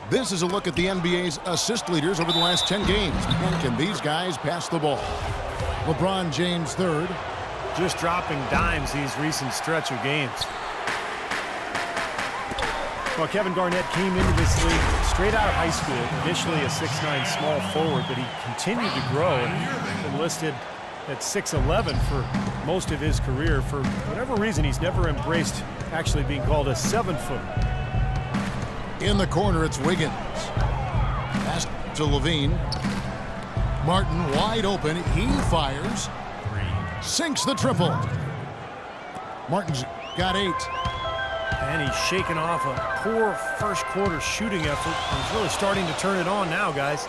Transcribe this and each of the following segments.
This is a look at the NBA's assist leaders over the last 10 games. And can these guys pass the ball? LeBron James third. Just dropping dimes these recent stretch of games. Well, Kevin Garnett came into this league straight out of high school, initially a 6'9" small forward, but he continued to grow and been listed at 6'11" for most of his career. For whatever reason, he's never embraced actually being called a 7-footer. In the corner, it's Wiggins. Pass to Levine. Martin wide open. He fires. Sinks the triple. Martin's got 8. And he's shaken off a poor first quarter shooting effort. He's really starting to turn it on now, guys.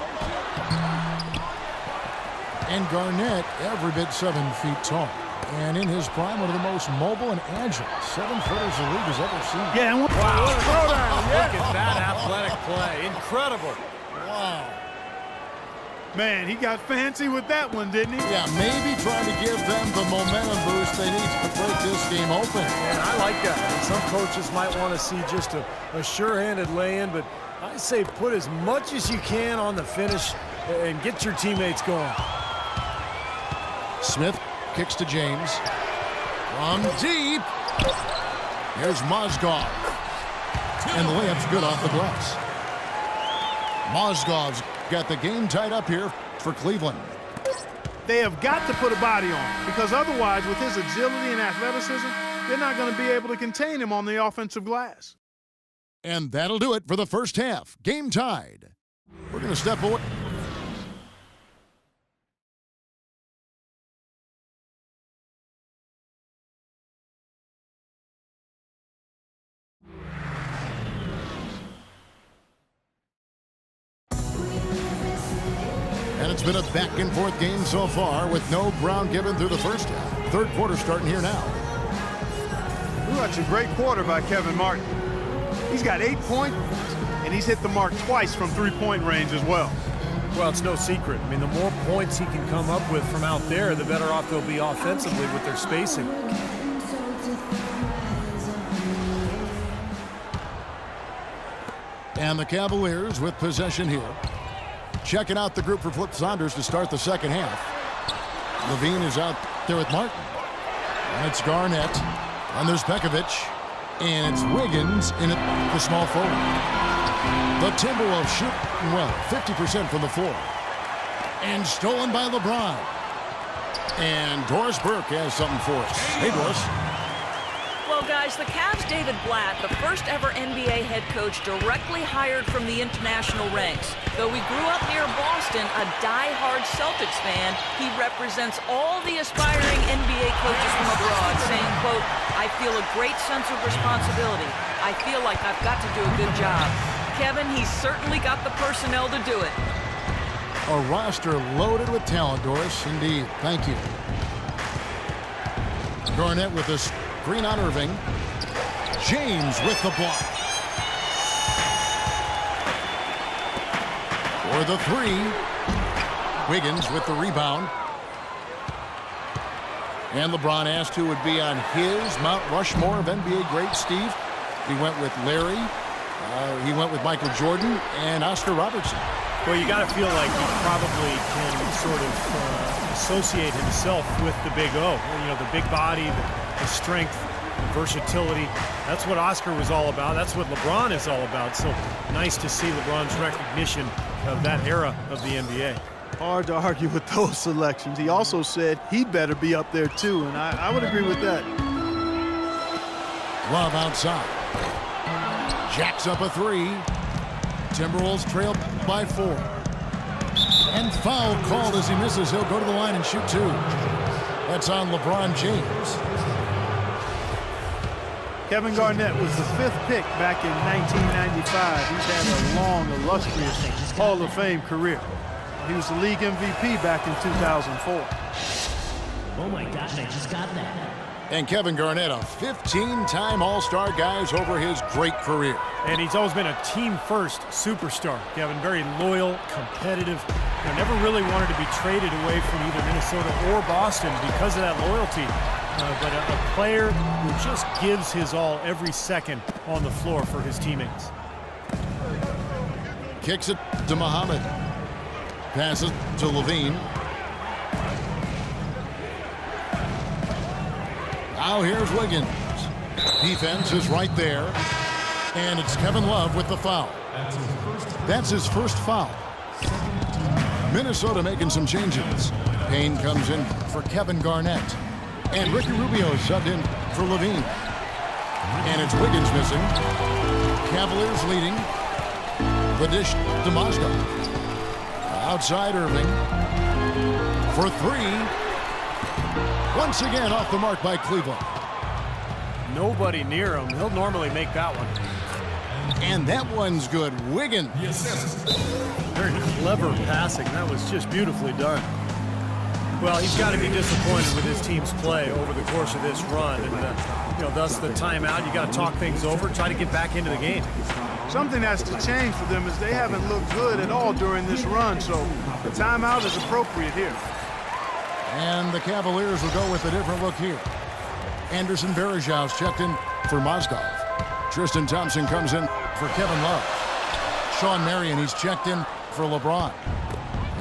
And Garnett, every bit 7 feet tall. And in his prime, one of the most mobile and agile 7-footers the league has ever seen. Yeah, and wow. Look at that athletic play. Incredible. Wow. Man, he got fancy with that one, didn't he? Yeah, maybe trying to give them the momentum boost they need to break this game open. And I like that. And some coaches might want to see just a sure-handed lay-in, but I say put as much as you can on the finish and get your teammates going. Smith kicks to James. From deep. Here's Mozgov. And the layup's good off the glass. Mozgov's got the game tied up here for Cleveland. They have got to put a body on, because otherwise, with his agility and athleticism, they're not going to be able to contain him on the offensive glass. And that'll do it for the first half. Game tied. We're going to step away. And it's been a back-and-forth game so far with no ground given through the first half. Third quarter starting here now. Ooh, that's a great quarter by Kevin Martin. He's got 8 points, and he's hit the mark twice from three-point range as well. Well, it's no secret. I mean, the more points he can come up with from out there, the better off they'll be offensively with their spacing. And the Cavaliers with possession here. Checking out the group for Flip Saunders to start the second half. Levine is out there with Martin. And it's Garnett. And there's Pekovic. And it's Wiggins in the small forward. The Timberwolves shooting well, 50% from the floor. And stolen by LeBron. And Doris Burke has something for us. Hey, Doris. Well, guys, the Cavs' David Blatt, the first ever NBA head coach directly hired from the international ranks. Though he grew up near Boston, a die-hard Celtics fan, he represents all the aspiring NBA coaches from abroad, saying, quote, "I feel a great sense of responsibility. I feel like I've got to do a good job." Kevin, he's certainly got the personnel to do it. A roster loaded with talent, Doris. Indeed. Thank you. Garnett with this. Green on Irving. James with the block. For the 3. Wiggins with the rebound. And LeBron asked who would be on his Mount Rushmore of NBA greats, Steve. He went with Larry. He went with Michael Jordan and Oscar Robertson. Well, you got to feel like he probably can sort of associate himself with the Big O. You know, the big body, the strength, the versatility. That's what Oscar was all about. That's what LeBron is all about. So nice to see LeBron's recognition of that era of the NBA. Hard to argue with those selections. He also said he'd better be up there too, and I would agree with that. Love outside. Jacks up a 3. Timberwolves trail by 4. And foul called as he misses. He'll go to the line and shoot 2. That's on LeBron James. Kevin Garnett was the 5th pick back in 1995. He's had a long, illustrious Hall of Fame career. He was the league MVP back in 2004. Oh my gosh, I just got that. And Kevin Garnett, a 15-time All-Star, guys, over his great career. And he's always been a team-first superstar. Kevin, very loyal, competitive. Never really wanted to be traded away from either Minnesota or Boston because of that loyalty. But a player who just gives his all every second on the floor for his teammates. Kicks it to Muhammad. Passes to Levine. Now here's Wiggins. Defense is right there. And it's Kevin Love with the foul. That's his first foul. Minnesota making some changes. Payne comes in for Kevin Garnett. And Ricky Rubio is subbed in for Levine. And it's Wiggins missing. Cavaliers leading. The dish to Mozgov. Outside Irving. For three. Once again off the mark by Cleveland. Nobody near him. He'll normally make that one. And that one's good. Wiggins. Very clever passing. That was just beautifully done. Well, he's got to be disappointed with his team's play over the course of this run. And, thus the timeout. You got to talk things over, try to get back into the game. Something has to change for them, as they haven't looked good at all during this run. So the timeout is appropriate here. And the Cavaliers will go with a different look here. Anderson Varejau's checked in for Mozgov. Tristan Thompson comes in for Kevin Love. Sean Marion, he's checked in for LeBron.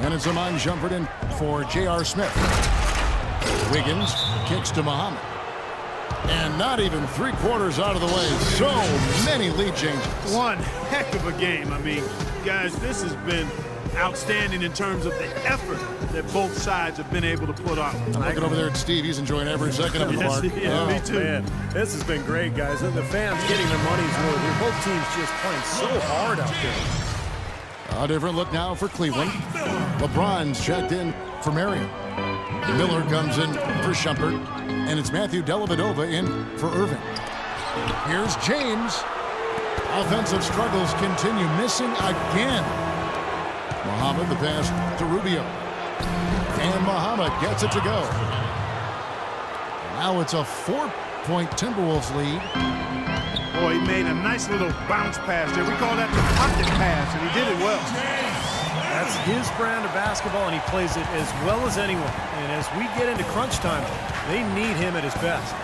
And it's Iman Shumpert in for J.R. Smith. Wiggins kicks to Muhammad. And not even 3/4 out of the way. So many lead changes. One heck of a game. I mean, guys, this has been outstanding in terms of the effort that both sides have been able to put on. I'm looking over there at Steve. He's enjoying every second of it, Mark. Me too. Man, this has been great, guys. The fans getting their money's worth here. Both teams just playing so hard out there. A different look now for Cleveland. LeBron's checked in for Marion. Miller comes in for Shumpert. And it's Matthew Dellavedova in for Irving. Here's James. Offensive struggles continue. Missing again. Muhammad, the pass to Rubio. And Muhammad gets it to go. Now it's a 4-point Timberwolves lead. Boy, he made a nice little bounce pass there. We call that the pocket pass, and he did it well. That's his brand of basketball, and he plays it as well as anyone. And as we get into crunch time, they need him at his best.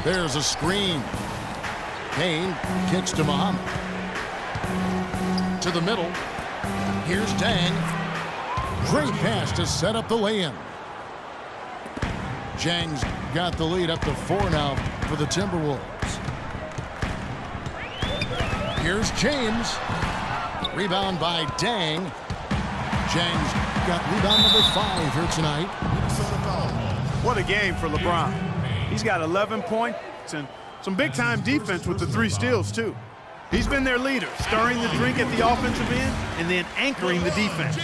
There's a screen. Payne kicks to Muhammad. To the middle. Here's Dang. Great pass to set up the lay-in. Jang's got the lead up to 4 now for the Timberwolves. Here's James. Rebound by Dang. Jang's got rebound number 5 here tonight. What a game for LeBron. He's got 11 points and some big-time defense with the 3 steals, too. He's been their leader, stirring the drink at the offensive end and then anchoring the defense.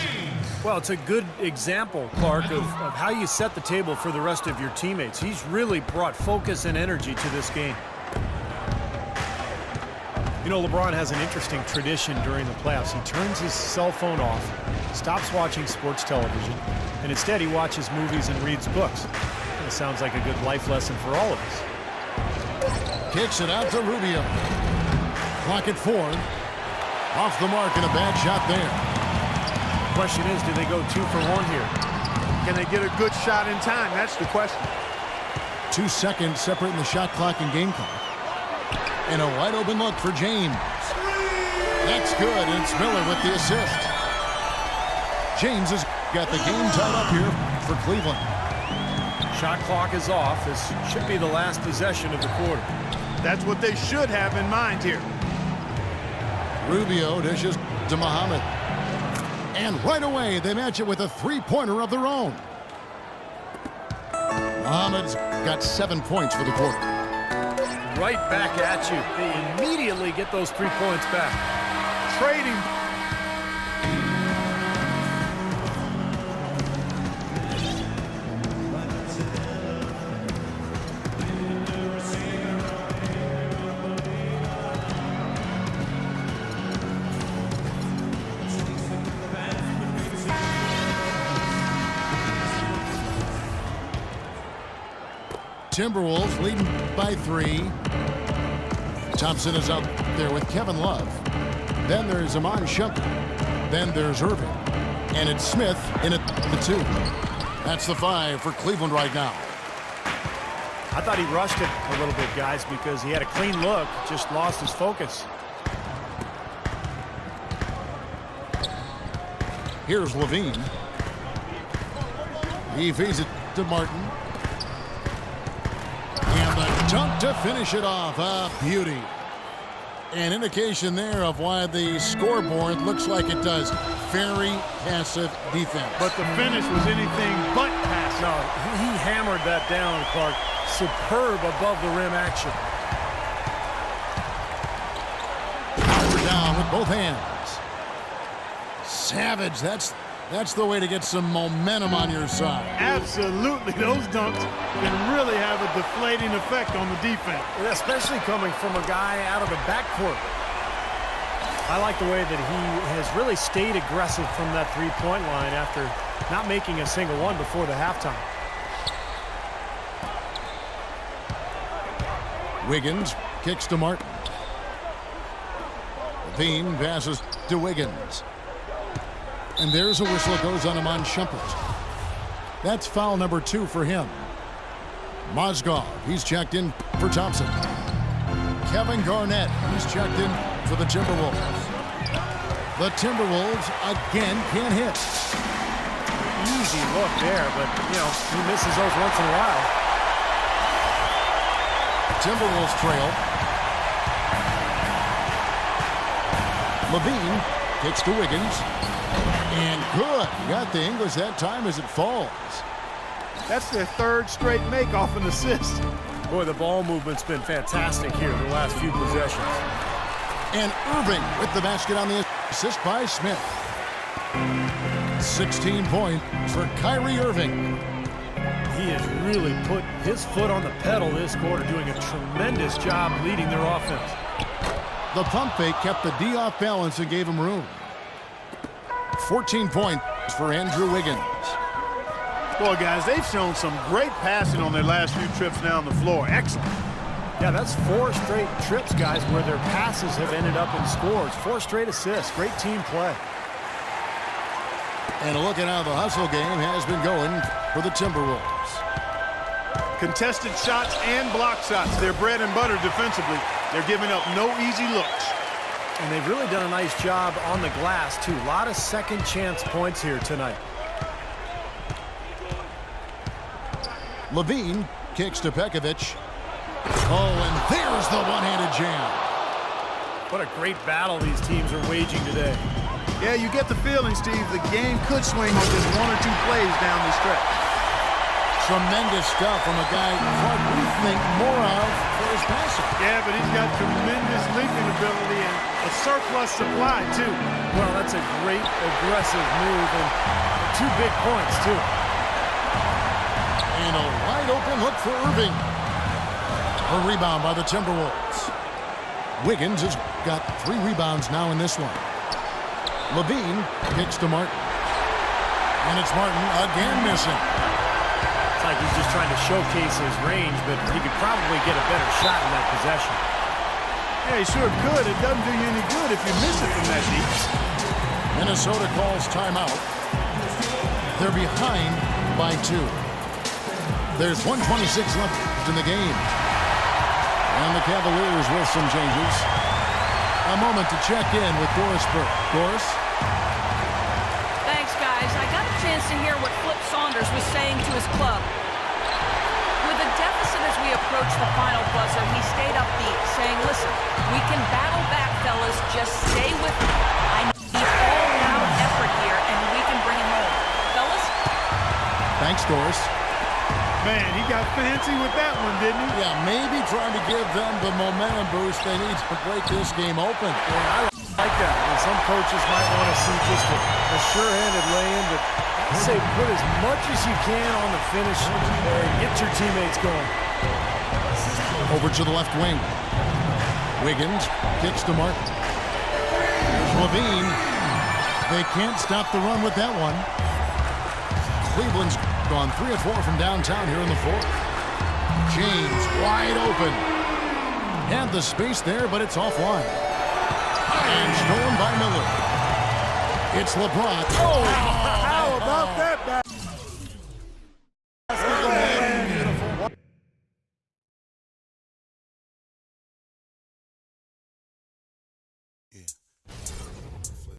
Well, it's a good example, Clark, of how you set the table for the rest of your teammates. He's really brought focus and energy to this game. You know, LeBron has an interesting tradition during the playoffs. He turns his cell phone off, stops watching sports television, and instead he watches movies and reads books. It sounds like a good life lesson for all of us. Kicks it out to Rubio. Clock at 4. Off the mark and a bad shot there. Question is, do they go 2 for 1 here? Can they get a good shot in time? That's the question. 2 seconds separating the shot clock and game clock. And a wide open look for James. That's good, and it's Miller with the assist. James has got the game tied up here for Cleveland. Shot clock is off. This should be the last possession of the quarter. That's what they should have in mind here. Rubio dishes to Muhammad. And right away, they match it with a 3-pointer of their own. Muhammad's got 7 points for the quarter. Right back at you. They immediately get those 3 points back. Trading. Timberwolves leading by 3. Thompson is out there with Kevin Love. Then there's Iman Shumpert. Then there's Irving. And it's Smith in at the 2. That's the 5 for Cleveland right now. I thought he rushed it a little bit, guys, because he had a clean look, just lost his focus. Here's Levine. He feeds it to Martin. And the dunk to finish it off. A beauty. An indication there of why the scoreboard looks like it does. Very passive defense. But the finish was anything but passive. No, he hammered that down, Clark. Superb above the rim action. Power down with both hands. Savage, that's the way to get some momentum on your side. Absolutely. Those dunks can really have a deflating effect on the defense. Especially coming from a guy out of the backcourt. I like the way that he has really stayed aggressive from that three-point line after not making a single one before the halftime. Wiggins kicks to Martin. Levine passes to Wiggins. And there's a whistle that goes on him on Shumpert. That's foul number 2 for him. Mozgov, he's checked in for Thompson. Kevin Garnett, he's checked in for the Timberwolves. The Timberwolves again can't hit. Easy look there, but, you know, he misses those once in a while. Timberwolves trail. Levine kicks to Wiggins. And good. Got the English that time as it falls. That's their third straight make off an assist. Boy, the ball movement's been fantastic here the last few possessions. And Irving with the basket on the assist by Smith. 16 points for Kyrie Irving. He has really put his foot on the pedal this quarter, doing a tremendous job leading their offense. The pump fake kept the D off balance and gave him room. 14 points for Andrew Wiggins. Boy, guys, they've shown some great passing on their last few trips down the floor. Excellent. Yeah, that's 4 straight trips, guys, where their passes have ended up in scores. 4 straight assists. Great team play. And look at how the hustle game has been going for the Timberwolves. Contested shots and block shots. They're bread and butter defensively. They're giving up no easy looks. And they've really done a nice job on the glass, too. A lot of second chance points here tonight. Levine kicks to Pekovic. Oh, and there's the one-handed jam. What a great battle these teams are waging today. Yeah, you get the feeling, Steve, the game could swing on just 1 or 2 plays down the stretch. Tremendous stuff from a guy Clark we think more of for his passing. Yeah, but he's got tremendous leaping ability and a surplus supply, too. Well, that's a great aggressive move and 2 big points, too. And a wide open look for Irving. A rebound by the Timberwolves. Wiggins has got 3 rebounds now in this one. Levine kicks to Martin. And it's Martin again missing. It's like he's just trying to showcase his range, but he could probably get a better shot in that possession. Yeah, he sure could. It doesn't do you any good if you miss it from that deep. Minnesota calls timeout. They're behind by 2. There's 1:26 left in the game. And the Cavaliers with some changes. A moment to check in with Doris Burke. Doris? Thanks, guys. I got a chance to hear what Flip Saunders was saying to his club. With a deficit as we approach the final buzzer, he stayed upbeat, saying, listen, we can battle back, fellas. Just stay with me. I need all-out effort here, and we can bring it home. Fellas? Thanks, Doris. Man, he got fancy with that one, didn't he? Yeah, maybe trying to give them the momentum boost they need to break this game open. Yeah, I like that. And some coaches might want to see just a sure-handed lay-in, but I say put as much as you can on the finish and get your teammates going. Over to the left wing. Wiggins kicks to Martin. There's Levine. They can't stop the run with that one. Cleveland's gone 3 of 4 from downtown here in the 4th. James wide open. Had the space there, but it's offline. And stolen by Miller. It's LeBron. Oh, how about that?